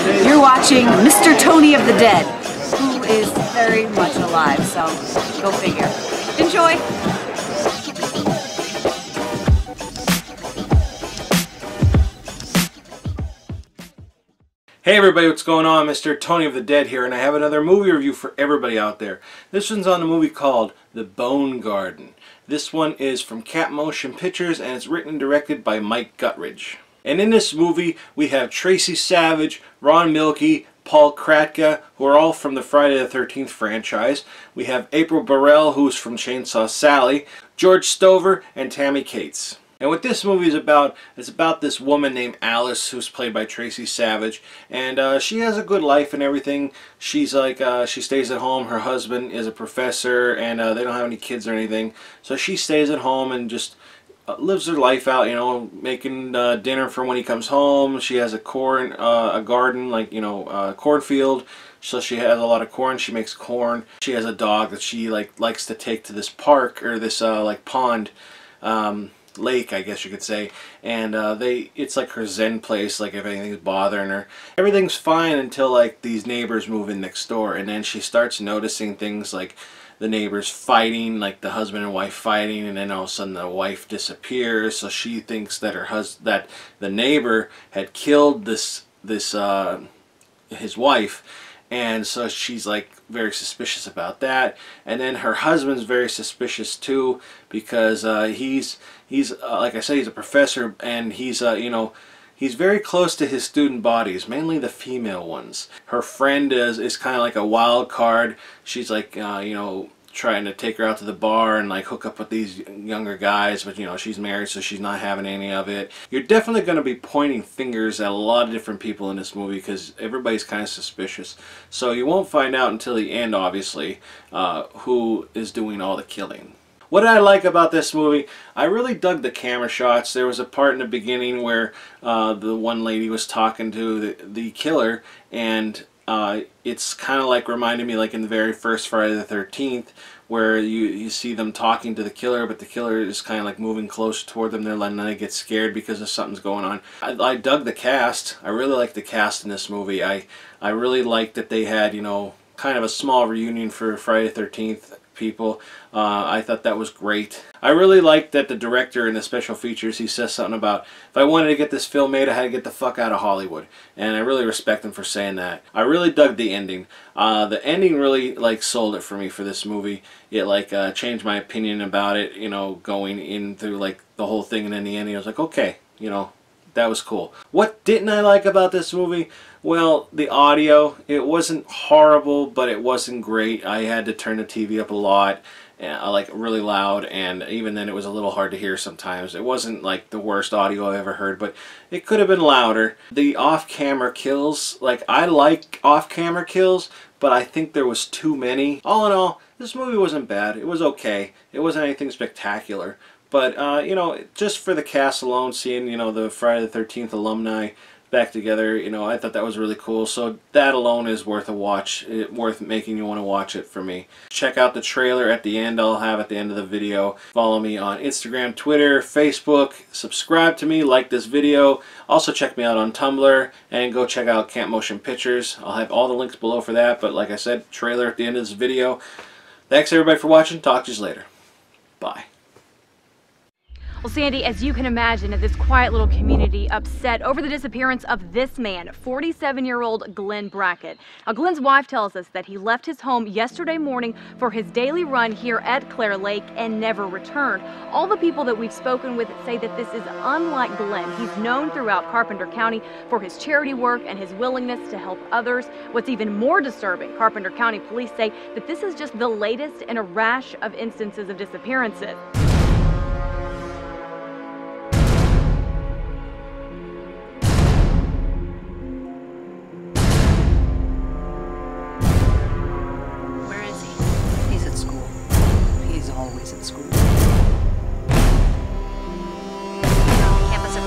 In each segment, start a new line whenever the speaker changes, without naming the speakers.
You're watching Mr. Tony of the Dead, who is very much alive, so go figure. Enjoy!
Hey everybody, what's going on? Mr. Tony of the Dead here, and I have another movie review for everybody out there. This one's on a movie called The Bone Garden. This one is from Cat Motion Pictures, and it's written and directed by Mike Guttridge. And in this movie, we have Tracy Savage, Ron Milkey, Paul Kratka, who are all from the Friday the 13th franchise. We have April Burrell, who's from Chainsaw Sally, George Stover, and Tammy Cates. And what this movie is about this woman named Alice, who's played by Tracy Savage, and she has a good life and everything. She's like, she stays at home. Her husband is a professor, and they don't have any kids or anything, so she stays at home and just lives her life out, you know, making dinner for when he comes home. She has a garden, like, you know, cornfield. So she has a lot of corn. She makes corn. She has a dog that she likes to take to this park, or this like pond. Lake, I guess you could say, and it's like her zen place. Like, if anything's bothering her, everything's fine until like these neighbors move in next door, and then she starts noticing things like the neighbors fighting, like the husband and wife fighting, and then all of a sudden the wife disappears. So she thinks that that the neighbor had killed his wife. And so she's like very suspicious about that, and then her husband's very suspicious too, because he's like I said, he's a professor, and he's you know, he's very close to his student bodies, mainly the female ones. Her friend is kind of like a wild card. She's like you know, trying to take her out to the bar and like hook up with these younger guys, but you know, she's married, so she's not having any of it. You're definitely going to be pointing fingers at a lot of different people in this movie, because everybody's kind of suspicious. So you won't find out until the end, obviously, who is doing all the killing. What did I like about this movie? I really dug the camera shots. There was a part in the beginning where the one lady was talking to the killer, and it's kind of like reminded me like in the very first Friday the 13th, where you see them talking to the killer, but the killer is kind of like moving closer toward them. They're letting them get scared because of something's going on. I dug the cast. I really liked the cast in this movie. I really liked that they had, you know, kind of a small reunion for Friday the 13th people. I thought that was great. I really liked that the director in the special features, he says something about, if I wanted to get this film made, I had to get the fuck out of Hollywood. And I really respect him for saying that. I really dug the ending. The ending really like sold it for me for this movie. It like changed my opinion about it, you know, going in through like the whole thing, and then the ending I was like, okay, you know, that was cool. What didn't I like about this movie? Well, the audio. It wasn't horrible, but it wasn't great. I had to turn the TV up a lot, like really loud, and even then it was a little hard to hear sometimes. It wasn't like the worst audio I ever heard, but it could have been louder. The off-camera kills, like, I like off-camera kills, but I think there was too many. All in all, this movie wasn't bad. It was okay. It wasn't anything spectacular. But, you know, just for the cast alone, seeing, you know, the Friday the 13th alumni back together, you know, I thought that was really cool. So that alone is worth a watch, worth making you want to watch it for me. Check out the trailer at the end. I'll have at the end of the video. Follow me on Instagram, Twitter, Facebook. Subscribe to me, like this video. Also check me out on Tumblr, and go check out Cat Motion Pictures. I'll have all the links below for that, but like I said, trailer at the end of this video. Thanks everybody for watching. Talk to you later. Bye.
Well, Sandy, as you can imagine, this quiet little community upset over the disappearance of this man, 47-year-old Glenn Brackett. Now, Glenn's wife tells us that he left his home yesterday morning for his daily run here at Claire Lake and never returned. All the people that we've spoken with say that this is unlike Glenn. He's known throughout Carpenter County for his charity work and his willingness to help others. What's even more disturbing, Carpenter County police say that this is just the latest in a rash of instances of disappearances.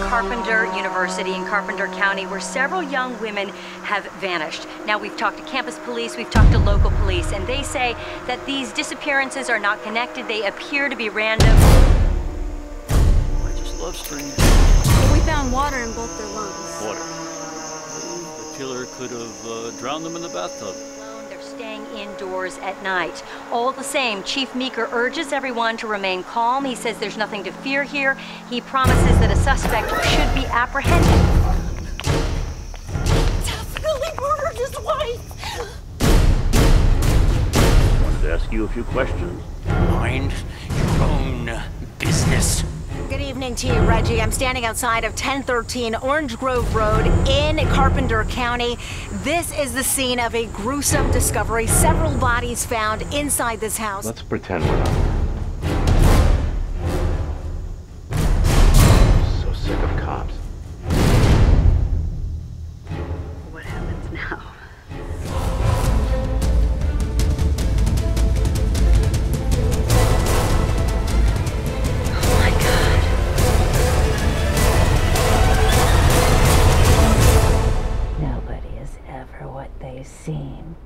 Carpenter University in Carpenter County, where several young women have vanished. Now, we've talked to campus police, we've talked to local police, and they say that these disappearances are not connected. They appear to be random.
I just love stringing.
We found water in both their lungs.
Water. killer could have drowned them in the bathtub.
They're staying indoors at night. All the same, Chief Meeker urges everyone to remain calm. He says there's nothing to fear here. He promises that a suspect should be apprehended.
Definitely murdered his wife.
Wanted to ask you a few questions.
Mind your own business.
Good evening to you, Reggie. I'm standing outside of 1013 Orange Grove Road in Carpenter County. This is the scene of a gruesome discovery. Several bodies found inside this house.
Let's pretend we're not. So sick of cops.
What happens now?
Nobody is ever what they seem.